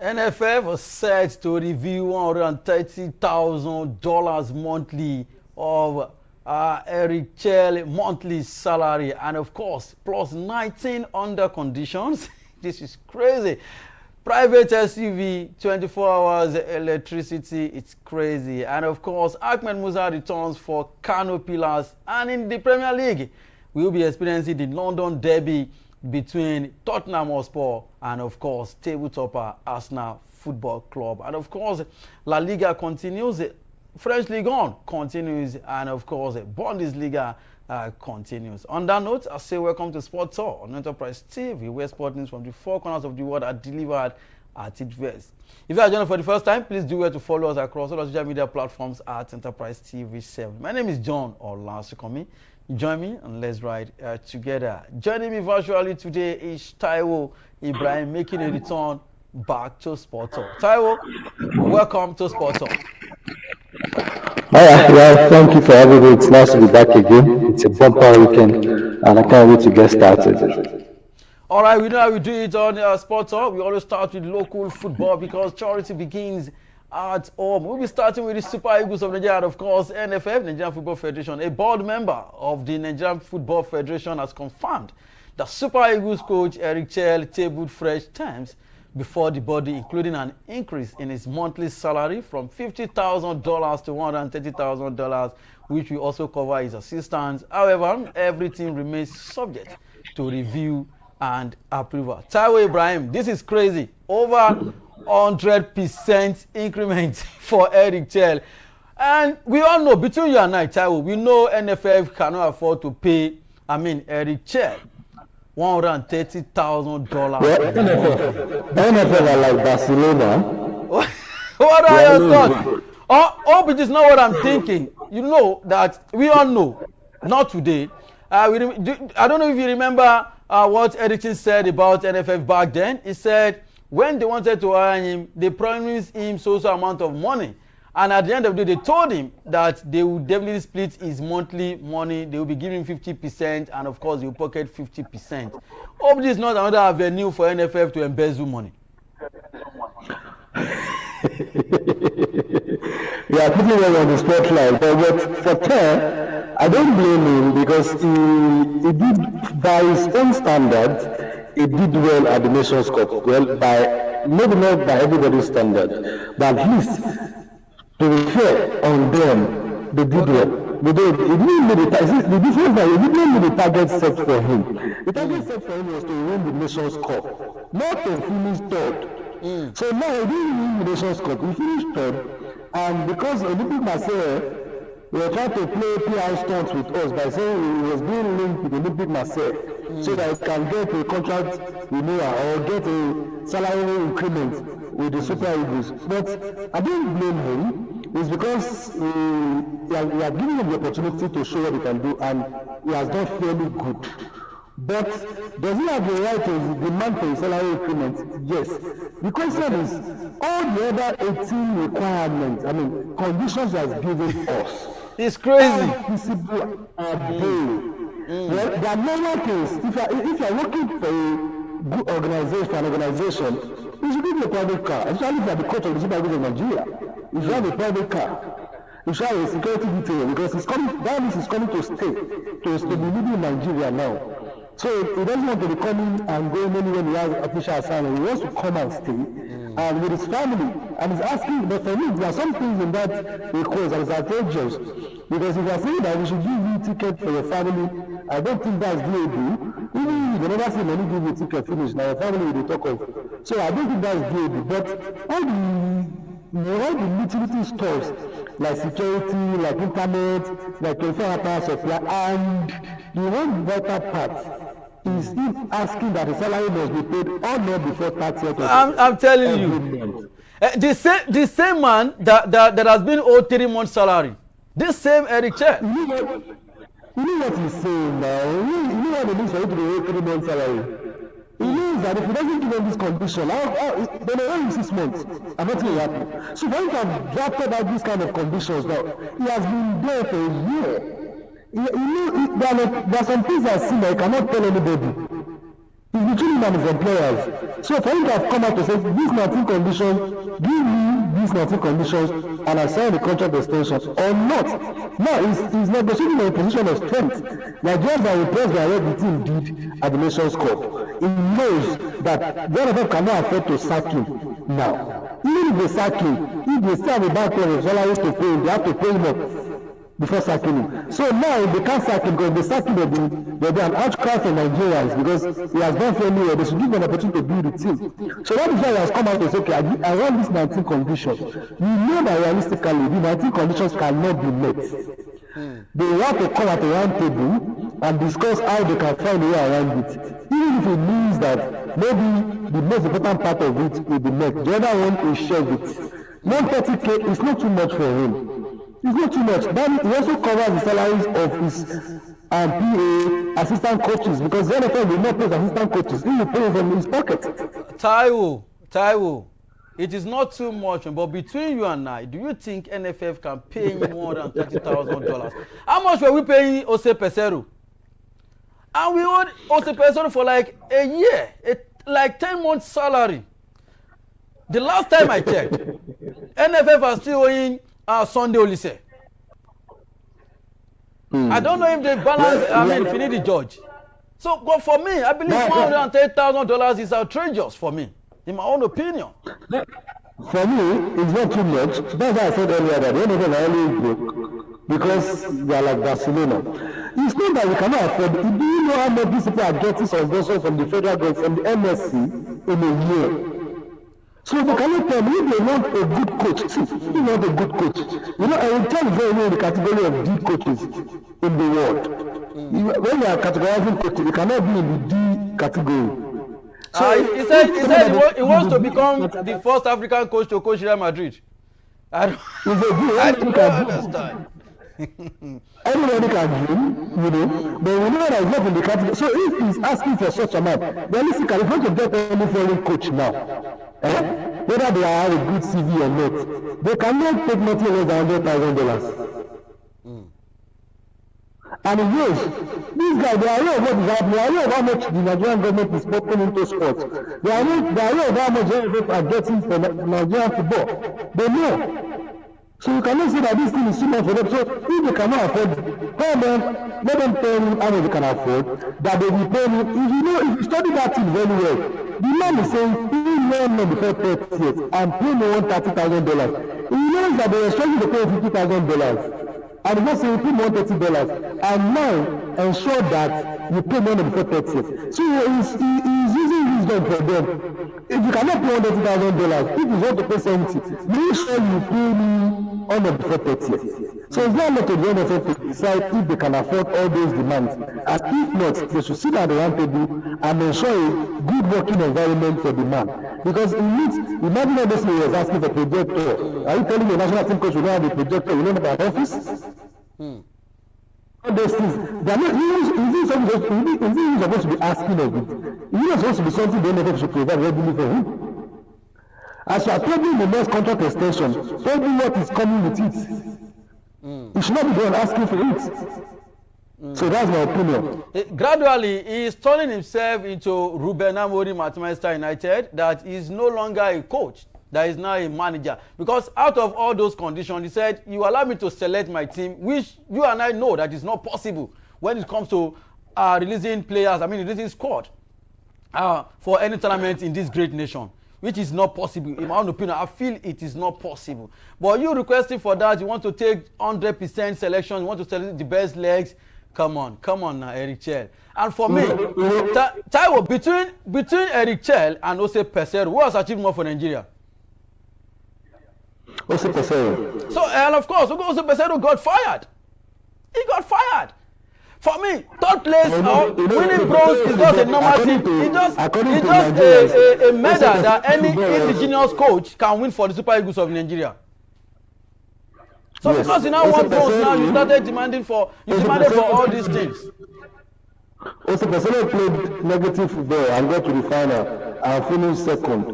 NFF was set to review $130,000 monthly of Eric Chelle monthly salary, and of course, plus 19 under conditions. This is crazy. Private SUV, 24 hours electricity, it's crazy. And of course, Ahmed Musa returns for Kano Pillars. And in the Premier League, we will be experiencing the London derby between Tottenham Hotspur and of course, table topper Arsenal Football Club. And of course, Laliga continues, French Ligue 1 continues, and of course, Bundesliga continues. On that note, I say welcome to Sport Talk on Enterprise TV, where sport news from the four corners of the world are delivered at its best. If you are joining for the first time, please do well to follow us across all our social media platforms at Enterprise TV 7. My name is John Olasikomi. Join me and let's ride together. Joining me virtually today is Taiwo Ibrahim, making a return back to Sport Talk. Taiwo, welcome to Sport Talk. Well, thank you for having me. It's nice to be back again. It's a bumper weekend, and I can't wait to get started. All right, we know how we do it on Sport Talk. We always start with local football because charity begins at home. We'll be starting with the Super Eagles of Nigeria, and of course, NFF, Nigerian Football Federation. A board member of the Nigerian Football Federation has confirmed that Super Eagles coach Eric Chelle tabled fresh terms before the body, including an increase in his monthly salary from $50,000 to $130,000, which will also cover his assistants. However, everything remains subject to review and approval. Taiwo Ibrahim, this is crazy. Over 100% increment for Eric Chelle. And we all know, between you and I, Taiwo, we know NFF cannot afford to pay, Eric Chelle $130,000. NFL are like Barcelona. What are your thoughts? Hope it is not what I'm thinking. You know that we all know, not today. I don't know if you remember what Erickson said about NFF back then. He said when they wanted to hire him, they promised him so amount of money. And at the end of the day, they told him that they would definitely split his monthly money. They will be giving 50%, and of course, he will pocket 50%. Hope this is not another avenue for NFF to embezzle money. Yeah, putting him on the spotlight. But for Chelle, I don't blame him because he did, by his own standards, he did well at the Nations Cup. Well, maybe not by everybody's standard, but at least, to be fair on them, they did well. The difference is that he didn't meet the target set for him. The target set for him was to win the Nations Cup, not to finish third. So now he didn't win the Nations Cup, he finished third, and because Olympic Marseille were trying to play PR stunts with us by saying he was being linked with Olympic Marseille so that he can get a contract renewal or get a salary increment with the Super Eagles. But I don't blame him. It's because we are giving him the opportunity to show what he can do, and he has done fairly good. But does he have the right to demand for a salary increment? Yes. The question is, all the other 18 requirements, conditions he has given us. It's crazy. How feasible are they? Well, there are normal things. If you are working for a good organization, you should give you a private car, especially if you are the coach of the Super Eagles of Nigeria. You should have a private car. You should have a security detail because that means he's coming to stay, to be living in Nigeria now. So he doesn't want to be coming and going anywhere he has official assignment. He wants to come and stay and with his family. And he's asking, but for me, there are some things in that request that is outrageous. Because if you are saying that we should give you a ticket for your family, I don't think that's doable. Even if you never see money give you a ticket finish, now your family will talk of. So I don't think that's doable. But all the utility stores, like security, like internet, like 24-hour supply, and the one vital part is him asking that the salary must be paid or not before 30th. I'm telling you, the same man that has been owed 3 months' salary, this same Eric Chelle. You know what he's saying now? You know what it means for him to be owed 3 months' salary? He means that if he doesn't give them this condition, then they owe him 6 months. And nothing will happen. So for him to have drafted out these kind of conditions now, he has been there for a year. There are some things I see that I cannot tell anybody. It's between him and his employers. So for him to have come out to say, these 19 conditions, give me these 19 conditions, and I sign the contract extension, or not. Now, he's negotiating in a position of strength. Nigerians are impressed by what the team did at the Nations Cup. He knows that one of them cannot afford to sack him now. Even if they sack him, if they still have a back of salary to pay him, they have to pay him up before sacking him. So now they can't sack him because they sack him, there'll be an outcry from Nigerians because he has done fairly well. They should give him an opportunity to build the team. So that is why he has come out and said, okay, I want these 19 conditions. We know that realistically, the 19 conditions cannot be met. They want to come at a round table and discuss how they can find a way around it. Even if it means that maybe the most important part of it will be met. The other one will share it. 130K is not too much for him. It's not too much. Then he also covers the salaries of his PA assistant coaches because the NFL will not pay assistant coaches. He will pay from his pocket. Taiwo, it is not too much, but between you and I, do you think NFF can pay him more than $30,000? How much were we paying Ose Peseiro? And we owed Ose Peseiro for like a year, like 10 months salary. The last time I checked, NFF are still owing Sunday Olise. I don't know if they balance, Finidi George. So, but for me, I believe $130,000 is outrageous for me, in my own opinion. For me, it's not too much. That's why I said earlier that the NFL are always broke because they are like Barcelona. It's not that we cannot afford it. Do you know how much these people are getting subventions from the federal government, from the MSC in a year? So they cannot tell me if they want a good coach. See, if you want a good coach, you know, I will tell you very well the category of D coaches in the world. When you are categorizing coaches, you cannot be in the D category. So he said he wants to become the first African coach to coach Real Madrid. I don't understand. Everybody can dream, you know, but we know that it's not in the category. So if he's asking for such amount, realistically, if you want to get any foreign coach now, whether they have a good CV or not, they cannot take nothing less than $100,000. And he knows, these guys, they are aware of what is happening, they are aware of how much the Nigerian government is putting into sports. They are aware of how much they are getting from Nigerian football. They know. So you cannot say that this thing is too much for them. So if they cannot afford, let them tell you how much they can afford, that they will pay you. If you study that thing very well, the man is saying, he learned before 30 years and pay me $130,000. He knows that they are struggling to pay $50,000. And he was saying, pay $130. And now ensure that you pay money before 30 years. So he's using wisdom for them. If you cannot pay $130,000, if you want to pay 70, make sure you pay me on the before 30 years. So it's not up to the NFF to decide if they can afford all those demands. And if not, they should sit at the round table and ensure a good working environment for the man. Because it needs, imagine all this he was asking for projector. Are you telling the national team coach you don't have a projector, you don't have an office? All those things. They are not, is he supposed to be asking of it? Is it supposed to be something the NFF should provide readily for him? As you are probing the next contract extension, tell me what is coming with it. You should not be going asking for it. So that's my opinion. Gradually, he is turning himself into Ruben Amorim at Manchester United, that he is no longer a coach, that is now a manager. Because out of all those conditions, he said, you allow me to select my team, which you and I know that is not possible when it comes to releasing players, releasing squad for any tournament in this great nation. Which is not possible. In my own opinion, I feel it is not possible. But you requesting for that, you want to take 100% selection, you want to select the best legs. Come on now, Eric Chelle. And for me, Taiwo, between Eric Chelle and Ose Peseiro, who has achieved more for Nigeria? Ose Peseiro. So, and of course, Ose Peseiro got fired. He got fired. For me, third place winning bronze is just a normal thing. It's just a medal that any indigenous coach can win for the Super Eagles of Nigeria. So because you now want bronze now, you started demanding for all these things. Also, Barcelona played negative football and got to the final and finished second.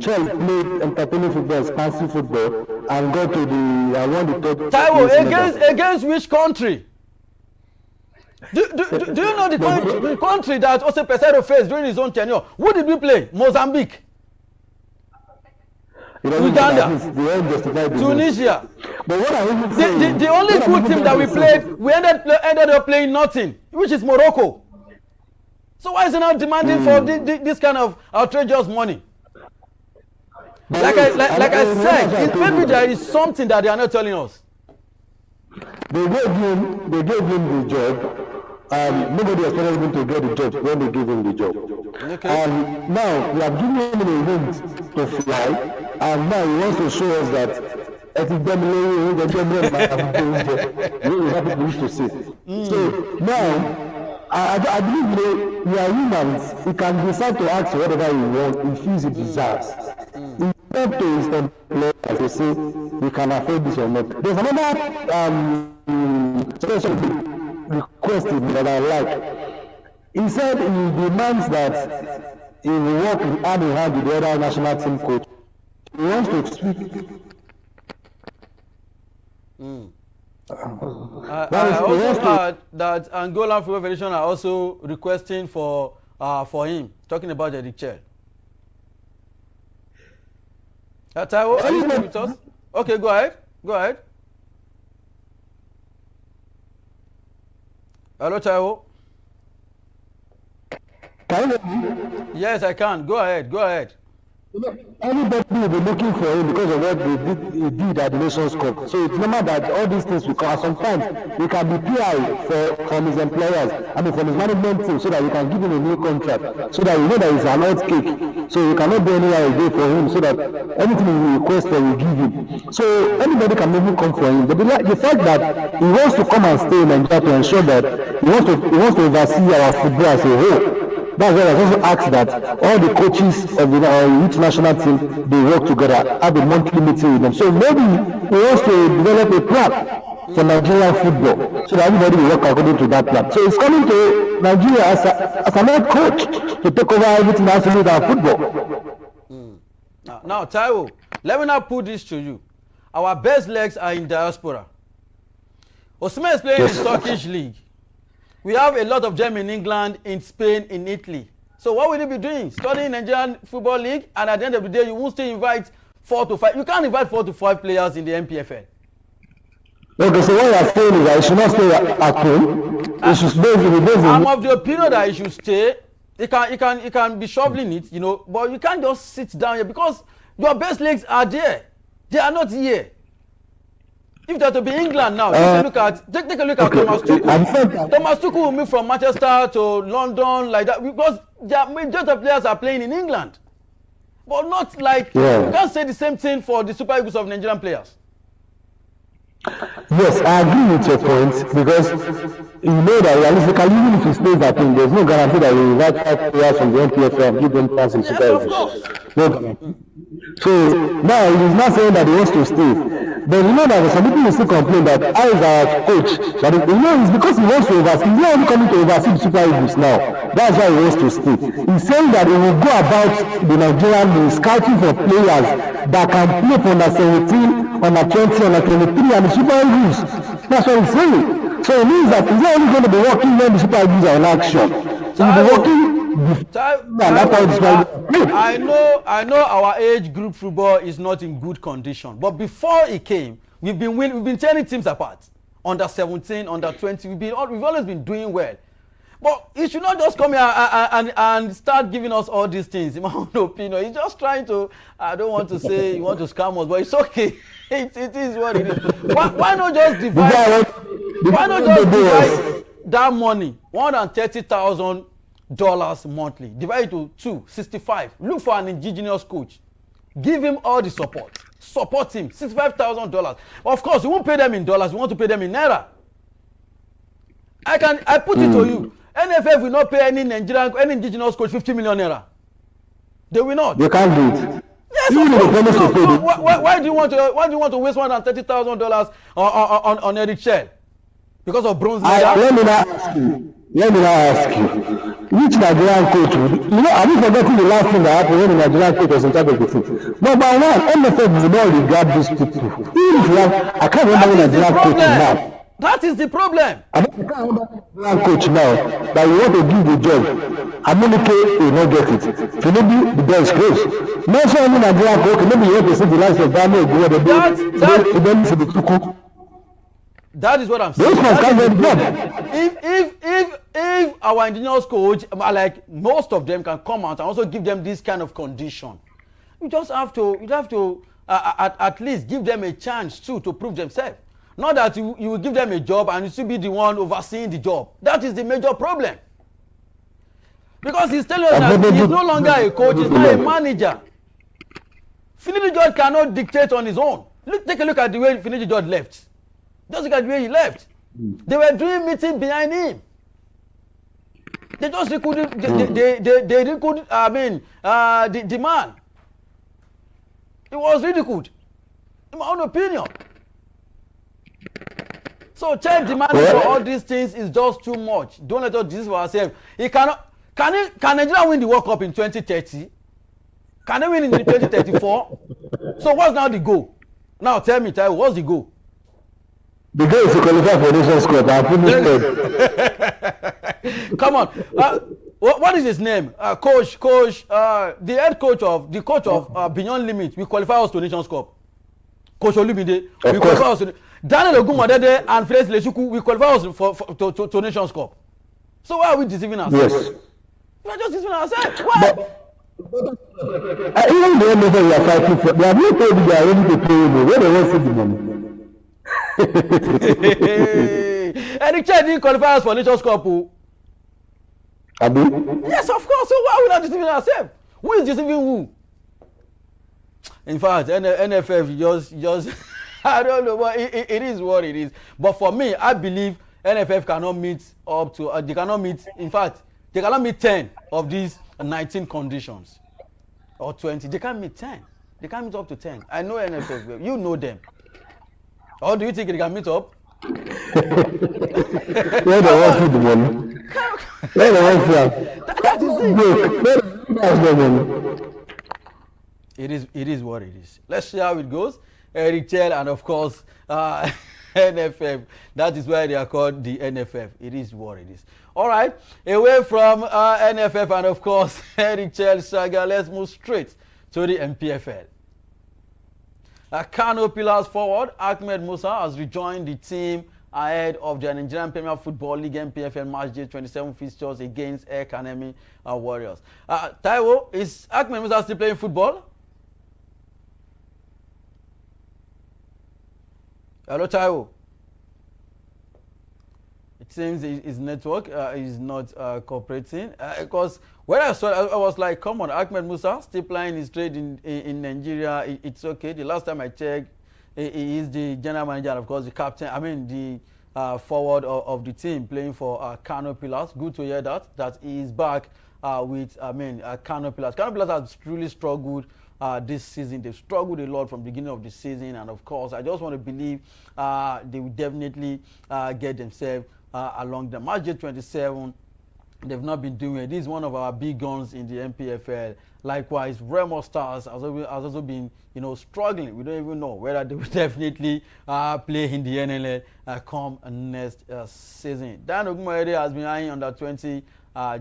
Chelle played entertaining football, expansive football, and got to won the third. Taiwo, against which country? Do you know the country that Jose Peseiro faced during his own tenure? Who did we play? Mozambique. Uganda, Tunisia. But what I even saying, the only good team that we played, we ended up playing nothing, which is Morocco. So why is it not demanding for this kind of outrageous money? Like I said, maybe there is something that they are not telling us. They gave him the job. Nobody expected him to get the job when they gave him the job. Okay. And now we have given him a hint to fly, and now he wants to show us that people used to say. So now I believe we are humans. He can decide to ask whatever he wants, he feels he desires. It's up to his employers to say we can afford this or not. There's another special requested that I like. He said he demands that he will work hand in hand with the other national team coach. He wants to speak. I also heard that Angola Football Federation are also requesting for him, talking about Eddie Chelle. Taiwo, are you still with us? Okay, go ahead. Hello, Taiwo. Can you hear me? Yes, I can. Go ahead. Everybody will be looking for him because of what he did at the Nations Cup. So it's normal that all these things will come. Sometimes we can be PI from his employers, from his management team, so that we can give him a new contract, so that we know that it's an old cake. So we cannot do anything again for him, so that anything he requests, we give him. So anybody can maybe come for him. But the fact that he wants to come and stay in Nigeria to ensure that he wants to oversee our football as a whole. That's why I also asked that all the coaches of the youth national team, they work together, have a monthly meeting with them. So maybe he wants to develop a plan for Nigerian football, so that everybody will work according to that plan. So he's coming to Nigeria as an head coach to take over everything that has to do with our football. Now, Taiwo, let me now put this to you. Our best legs are in diaspora. Osimhen is playing in the Turkish league. We have a lot of them in England, in Spain, in Italy. So what will you be doing? Studying Nigerian Football League, and at the end of the day, you won't still invite 4 to 5. You can't invite 4 to 5 players in the MPFL. Okay, so what you are saying is that he should not stay at home. He should stay in the I'm of the opinion that he should stay. He can be shoveling it, but you can't just sit down here because your best legs are there. They are not here. If they're to be England now, take a look at Thomas Tuchel. Thomas Tuchel will move from Manchester to London like that because the majority of players are playing in England. But not like, you can't say the same thing for the Super Eagles of Nigerian players. Yes, I agree with your point because you know that realistically, even if he stays at home, there's no guarantee that he will invite 5 players from the NPFL and give them chance in Super Eagles. No guarantee. So now he's not saying that he wants to stay. But you know that some people will still complain that I is our coach. But it's because he wants to oversee. He's not only coming to oversee the Super Eagles now. That's why he wants to stay. He's saying that he will go about the Nigerian league scouting for players that can play for under 17, under 20, under 23, and the Super Eagles. That's what he's saying. So it means that he's not only going to be working when the Super Eagles are in action. So he'll be working. I know our age group football is not in good condition, but before it came, we've been tearing teams apart. Under 17, under 20, we've always been doing well. But he should not just come here and start giving us all these things. In my own opinion, he's just trying to. I don't want to say he wants to scam us, but it's okay. It is what it is. Why not just divide? Why not just divide that money, $130,000 monthly, divide it to 265. Look for an indigenous coach, give him all the support him. $65,000. Of course, you won't pay them in dollars, you want to pay them in naira. I put it to you, NFF will not pay any indigenous coach 50 million naira. They will not. They can't do it. Yes, of course. Why do you want to waste $130,000 on Eric Chelle? Because of bronze medal? Let me now ask you, which Nigerian coach are you forgetting the last thing that happened when the Nigerian coach was in charge of the team? Number one, MFF will not regard these people. Even if you have, I can't remember the Nigerian coach now. That is the problem. And if you can't remember coach now that you want to give the job, Amunike will not get it. Maybe the door is closed. Mention any Nigerian coach, maybe you want to see the likes of Daniel Oguwo, that is what I'm saying. If our indigenous coach, like most of them, can come out and also give them this kind of condition, you have to at least give them a chance too to prove themselves. Not that you will give them a job and you still be the one overseeing the job. That is the major problem. Because he's telling us that he's no longer a coach, he's not a manager. Finidi George cannot dictate on his own. Take a look at the way Finidi George left. Just look at the way he left. They were doing meeting behind him. They just recruited, they recruited, the man. It was ridiculed, in my own opinion. So Chelle demanding for all these things is just too much. Don't let us do this for ourselves. Can Nigeria win the World Cup in 2030? Can they win in 2034? So what's now the goal? Now tell me, what's the goal? The goal is to qualify for Nations Cup and finish. Come on. What is his name? The head coach of Beyond Limit. We qualify us to Nations Cup. Coach Olumide. We qualify us to Daniel Ogunmadede and Felix Leshuku. We qualify us to Nations Cup. So why are we deceiving ourselves? Yes. We are just deceiving ourselves. Why? Even the NFL we are fighting for, they have not told you they are ready to pay you. Where they want to see the money? Eric Chelle didn't qualify us for Nations Cup. Abi? Yes, of course. So why are we not deceiving ourselves? Who is deceiving who? In fact, NFF just I don't know, but it is what it is. But for me, I believe NFF cannot meet up to, they cannot meet, in fact, they cannot meet 10 of these 19 conditions. Or 20. They can't meet 10. They can't meet up to 10. I know NFF, you know them. Or do you think they can meet up? Where they want to the money? Where they want to It is what it is. Let's see how it goes. Eric Chelle and of course NFF. That is why they are called the NFF. It is what it is. All right. Away from NFF and of course Eric Chelle saga, let's move straight to the MPFL. Kano Pillars forward Ahmed Musa has rejoined the team ahead of the Nigerian Premier Football League MPFL Match Day 27 fixtures against Ekong Warriors. Taiwo, is Ahmed Musa still playing football? Hello, Taiwo. It seems his network is not cooperating. Because when I saw it, I was like, come on, Ahmed Musa still playing his trade in Nigeria. It's okay. The last time I checked, he is the general manager and, of course, the captain. I mean, the forward of the team playing for Kano Pillars. Good to hear that he is back with, Kano Pillars. Kano Pillars has truly struggled this season. They've struggled a lot from the beginning of the season, and of course I just want to believe they will definitely get themselves along the Match Day 27. They've not been doing it. This is one of our big guns in the MPFL. Likewise, Remo Stars has also been, struggling. We don't even know whether they will definitely play in the NLL come next season. Dan Ogunmayede has been eyeing under 20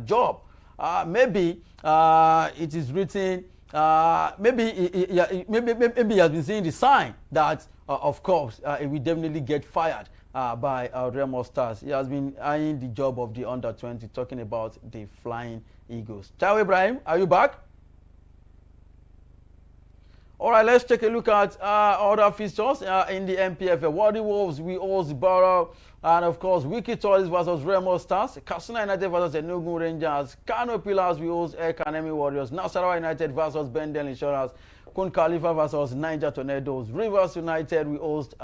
job. Maybe it is written. Maybe he has been seeing the sign that, of course, he will definitely get fired by Remo Stars. He has been eyeing the job of the under 20, talking about the Flying Eagles. Taiwo Ibrahim, are you back? All right, let's take a look at other fixtures in the MPFL. Wadi Wolves, we host Borough, and of course, Wiki Toys versus Remo Stars. Katsina United versus Enugu Rangers. Kano Pillars, we host Academy Warriors. Nasarawa United versus Bendel Insurance. Kun Khalifa versus Niger Tornadoes. Rivers United, we host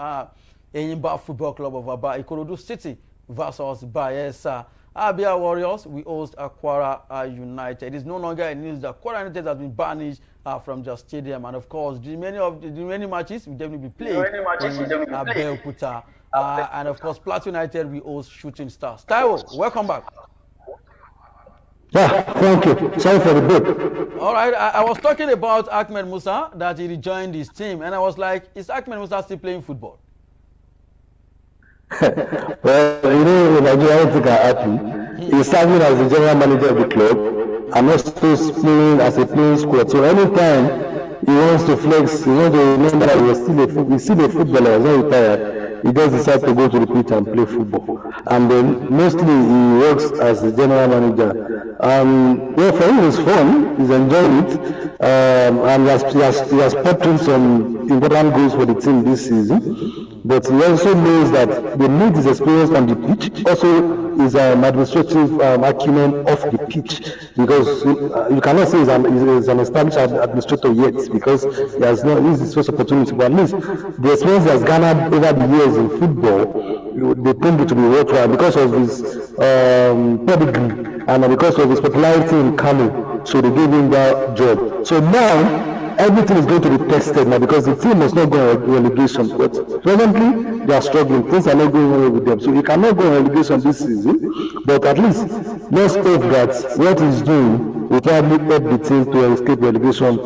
Enyimba Football Club of Aba. Ikorodu City versus Bayelsa. Abia Warriors, we host Akwara United. It is no longer a news that Akwara United has been banished from their stadium, and of course, the remaining matches will definitely be played in Abeokuta. And of course, Plateau United, we host Shooting Stars. Taiwo, welcome back. Yeah, thank you. Sorry for the break. All right, I was talking about Ahmed Musa, that he rejoined his team, and I was like, is Ahmed Musa still playing football? Well, in Nigeria, I don't think I'm happy. He's serving as the general manager of the club and also playing as a playing squad. So anytime he wants to flex, he wants to remember that he's still a footballer, he's not retired. He just decides to go to the pitch and play football. And then mostly he works as the general manager. Well, for him it's fun, he's enjoying it. And he has popped in some important goals for the team this season. But he also knows that they need his experience on the pitch, also his administrative acumen off the pitch, because you cannot say he's an established administrator yet, because he's his first opportunity. But at least the experience he has garnered over the years in football, they tend to be worthwhile because of his pedigree and because of his popularity in Kano. So they gave him that job. So now everything is going to be tested now because the team must not go on relegation. But presently, they are struggling. Things are not going well with them. So he cannot go on relegation this season. But at least, let's hope that what he's doing will probably help the team to escape relegation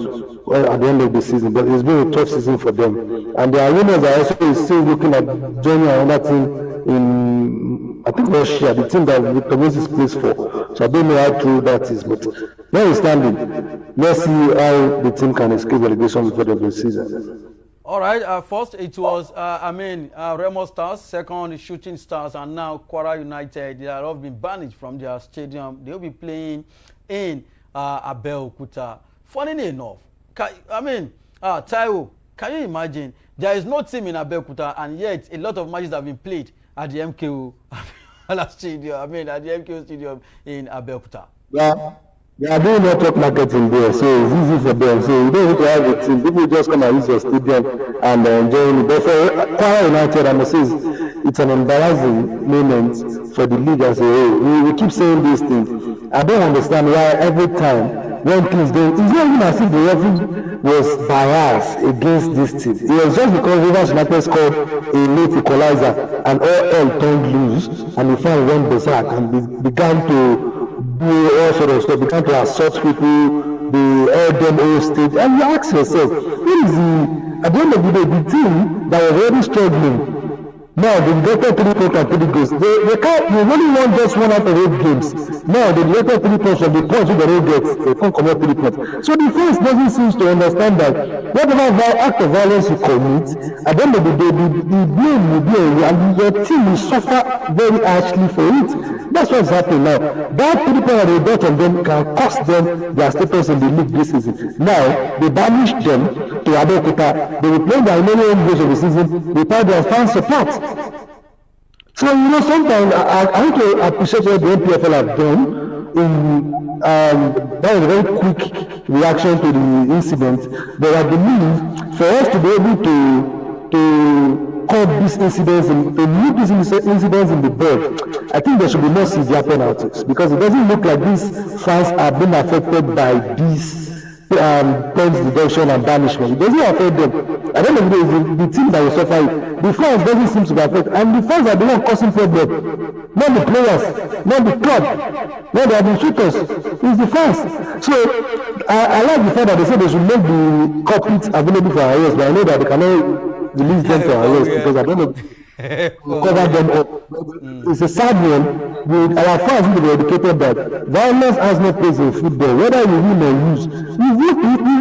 at the end of the season. But it's been a tough season for them. And their winners are also still looking at joining another team in, I think, Russia, the team that Victor Moses plays for. So I don't know how true that is. But notwithstanding, let's see how the team can escape relegation before the end of the season. All right, first it was, Remo Stars, second Shooting Stars, and now Kwara United. They have all been banished from their stadium. They will be playing in Abeokuta. Funny enough, Taiwo, can you imagine? There is no team in Abeokuta, and yet a lot of matches have been played at the MKO stadium. At the MKO stadium in Abeokuta. Yeah. They are doing network marketing there, so it's easy for them. So you don't need to have a team. People just come and use your stadium and enjoy it. But for Kwara United, I must say it's an embarrassing moment for the league as a whole. We keep saying these things. I don't understand why every time when things go, it's not even as if the referee was biased against this team. It was just because Rivers United scored a late equalizer and all hell turned loose and the fans went berserk and began to do all sort of stuff, began to assault people, they held them all stage, and you ask yourself, what is at the end of the day, the team that was already struggling, now they getted 3 points and 3 goals. They can't, you only won just 1 out of 8 games. Now they getted 3 points from the points they don't get, they can't come up 3 points. So the fans doesn't seem to understand that whatever act of violence you commit, at the end of the day, the blame will be on you, and your team will suffer very harshly for it. That's what's happening now. That 3 points that they got from them can cost them their status in the league this season. Now, they banished them to Abeokuta. They will play their remaining games of the season without their fan support. So, sometimes I want to appreciate what the NPFL have done. That was a very quick reaction to the incident. But I believe for us to be able to call these incidents and to nip these incidents in the bud, I think there should be more severe penalties because it doesn't look like these fans are being affected by these points deduction and banishment. It doesn't affect them. At the end of the day, it's the team that will suffer it. The fans doesn't seem to be affected, and the fans are the one causing problem. Not the players, not the club, not the administrators. It's the fans. So I like the fact that they say they should make the culprits available for arrest, but I know that they cannot release them for arrest because I don't know. Cover them up. It's a sad one. Our fans need to be educated that violence has no place in football, whether you win or lose. We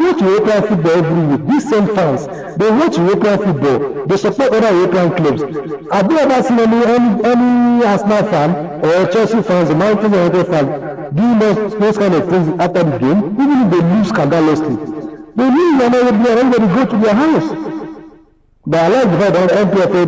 watch European football every week. These same fans, they watch European football. They support other European clubs. Have you ever seen any Arsenal fan or Chelsea fans or Manchester United fan doing those kind of things after the game? Even if they lose scandalously, they lose and everybody go to their house. But I like the fact that NPFA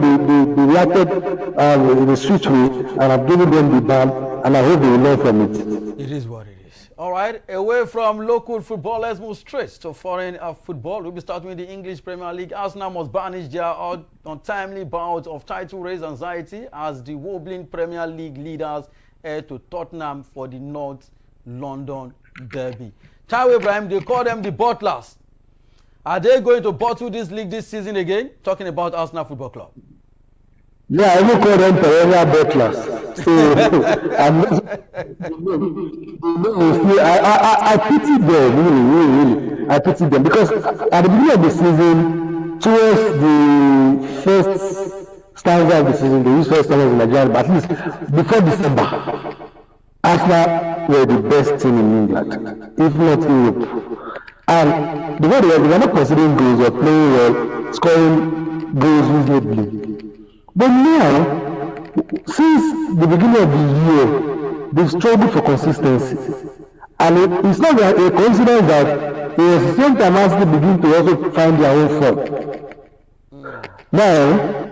they reacted in a switch way and have given them the ban, and I hope they will learn from it. It is what it is. All right, away from local football, let's move straight to foreign football. We'll be starting with the English Premier League. Arsenal must banish their untimely bout of title race anxiety as the wobbling Premier League leaders head to Tottenham for the North London derby. Taiwo Ibrahim, they call them the butlers. Are they going to bottle this league this season again? Talking about Arsenal Football Club. Yeah, I will call them perennial butlers. So, I pity them, really. I pity them because at the beginning of the season, towards the first stanza of the season, they use first standards in Nigeria, but at least before December, Arsenal were the best team in England, if not Europe. And the way they were not considering goals or playing well, scoring goals reasonably. But now, since the beginning of the year, they've struggled for consistency. And it's not a coincidence that at the same time Arsenal begin to also find their own form. Now,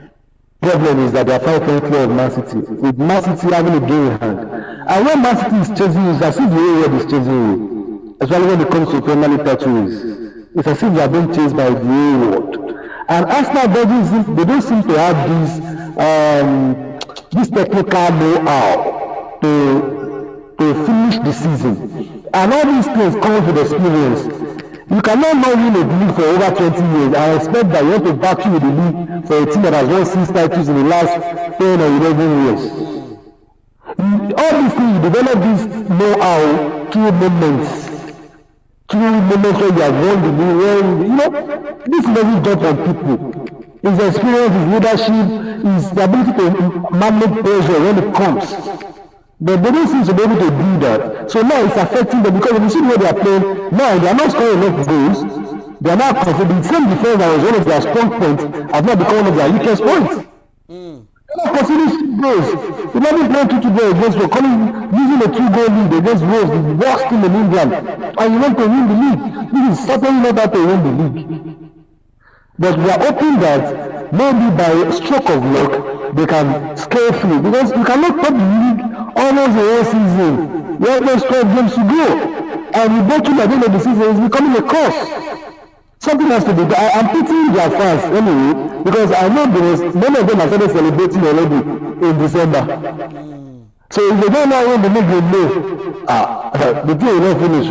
the problem is that they are 5 points clear of Man City, with Man City having a game in hand. And when Man City is chasing you, it's as if the whole world is chasing you. Especially when it comes to Premier League titles. It's as if they are being chased by the whole world. And Arsenal they don't seem to have this technical know-how to finish the season. And all these things come with experience. You cannot not win a league for over 20 years and expect that you want to battle with the league for a team that has won 6 titles in the last 10 or 11 years. All these things, you develop this know-how through moments. Through moments where you have won the league, this doesn't jump on people. His experience, his leadership, his ability to manage pressure when it comes. But they don't seem to be able to do that. So now it's affecting them because when you see where they are playing, now they are not scoring enough goals. They are not confident. The same defense that was one of their strong points has not become one of their weakest points. They are not considering goals. They're not playing 2-2 against using a 2-goal lead against Wolves, the worst team in England. And you want to win the league. This is certainly not how to win the league. But we are hoping that maybe by stroke of luck, they can scale through. Because you cannot top the league almost the whole season. You have those 12 games to go. And you go through at the end of the season, it's becoming a curse. Something has to be done. I'm pitying their fans anyway, because I know many of them have started celebrating already in December. So if they don't know when the league will know, the team will not finish.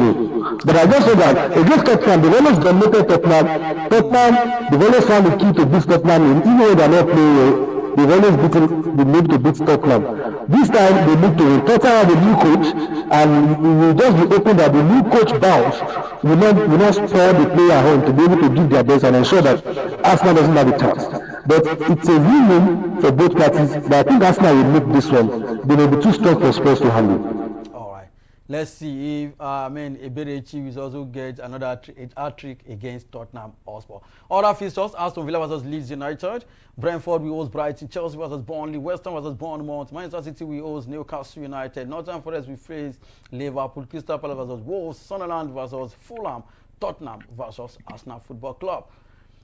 But I just said that against Tottenham, they've always dominated Tottenham. They've always found the key to beat Tottenham, even though they're not playing well. They've always been able to beat Tottenham. This time they need to win. Tottenham have a new coach, and we will just be hoping that the new coach bounce will not spur the player at home to be able to give their best and ensure that Arsenal doesn't have a chance. But it's a win-win for both parties. But I think Arsenal will make this one. They may be too strong for Spurs to handle. Let's see if Eberechi will also get another hat-trick against Tottenham Hotspur. Other fixtures: Aston Villa vs Leeds United, Brentford will host Brighton, Chelsea vs Burnley, West Ham vs Bournemouth, Manchester City will host Newcastle United, Nottingham Forest will face Liverpool, Crystal Palace vs Wolves, Sunderland vs Fulham, Tottenham vs Arsenal Football Club.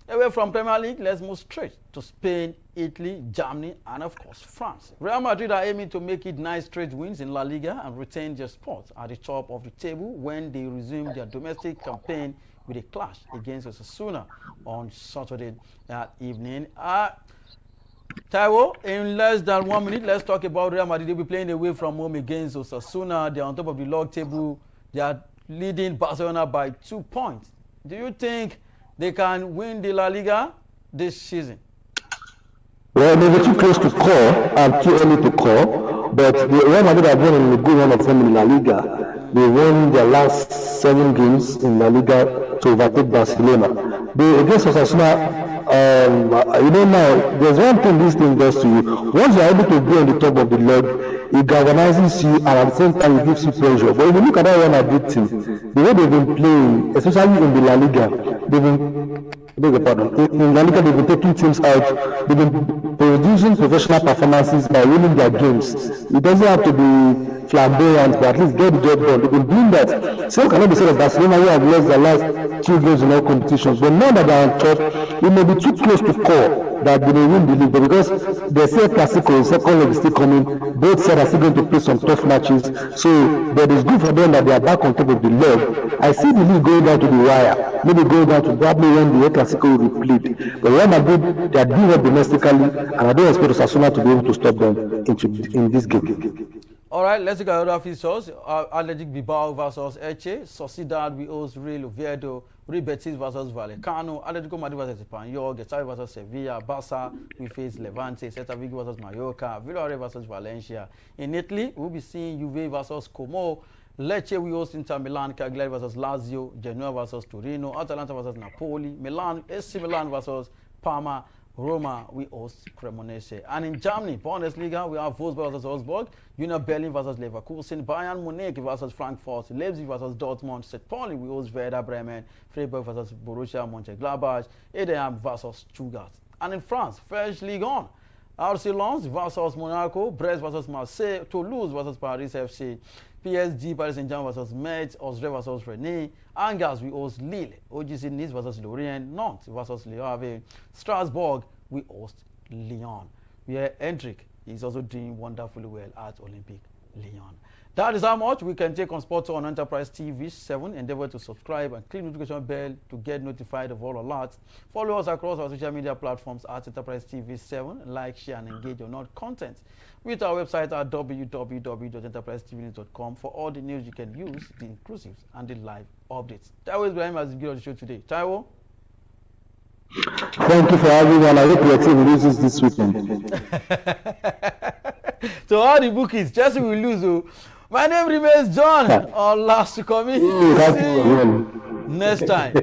Away from Premier League, let's move straight to Spain, Italy, Germany, and of course France. Real Madrid are aiming to make it 9 straight wins in La Liga and retain their spot at the top of the table when they resume their domestic campaign with a clash against Osasuna on Saturday evening. Taiwo, in less than 1 minute, let's talk about Real Madrid. They'll be playing away from home against Osasuna. They're on top of the log table. They are leading Barcelona by 2 points. Do you think they can win the La Liga this season? Well, they were too close to call and too early to call, but the Real Madrid have won in a good run of form in La Liga. They won their last 7 games in La Liga to overtake Barcelona. They against Osasuna, now there's one thing this thing does to you. Once you're able to be on the top of the log, it galvanizes you and at the same time it gives you pressure. But if you look at that Real Madrid team, the way they've been playing, especially in the La Liga, in La Liga they've been taking teams out, they've been producing professional performances by winning their games. It doesn't have to be flamboyant, but at least get the job done. They've been doing that. Same cannot be said of Barcelona, who have lost their last 2 games in all competitions. But now that they're on top, it may be too close to call that they may win the league. But because they say Clasico, second leg is still coming, both sides are still going to play some tough matches. So that is good for them that they are back on top of the leg. I see the league going down to the wire, maybe going down to probably when the Clasico will be played. But Real Madrid, they are doing well domestically, and I don't expect Osasuna to be able to stop them in this game. All right, let's look at other fixtures. Athletic Bilbao versus Elche, Sociedad will host Real Oviedo, Real Betis versus Vallecano, Atletico Madrid versus Espanyol, Getafe versus Sevilla, Barca will face Levante, Celta Vigo versus Mallorca, Villarreal versus Valencia. In Italy, we'll be seeing Juve versus Como, Lecce will host Inter Milan, Cagliari versus Lazio, Genoa versus Torino, Atalanta versus Napoli, AC Milan versus Parma, Roma, we host Cremonese. And in Germany, Bundesliga, we have Wolfsburg versus Augsburg, Union Berlin versus Leverkusen, Bayern Munich versus Frankfurt, Leipzig versus Dortmund, St. Pauli, we host Werder Bremen, Freiburg versus Borussia Mönchengladbach, Edenham versus Stuttgart. And in France, French Ligue 1, RC Lens versus Monaco, Brest versus Marseille, Toulouse versus Paris FC, PSG, Paris Saint-Germain versus Metz, Auxerre versus Rennes, Angers, we host Lille, OGC Nice versus Lorient, Nantes versus Le Havre, Strasbourg, we host Lyon. Where Hendrik is also doing wonderfully well at Olympic Lyon. That is how much we can take on Sports on Enterprise TV 7. Endeavor to subscribe and click the notification bell to get notified of all alerts. Follow us across our social media platforms at Enterprise TV 7. Like, share, and engage on our content with our website at www.enterprisetv.com for all the news you can use, the inclusives, and the live updates. Taiwo Ibrahim has been on the show today. Taiwo? Thank you for having me, and I hope your team loses this weekend. So all the bookies, Chelsea will lose. My name remains John. Last to come in. See you next time.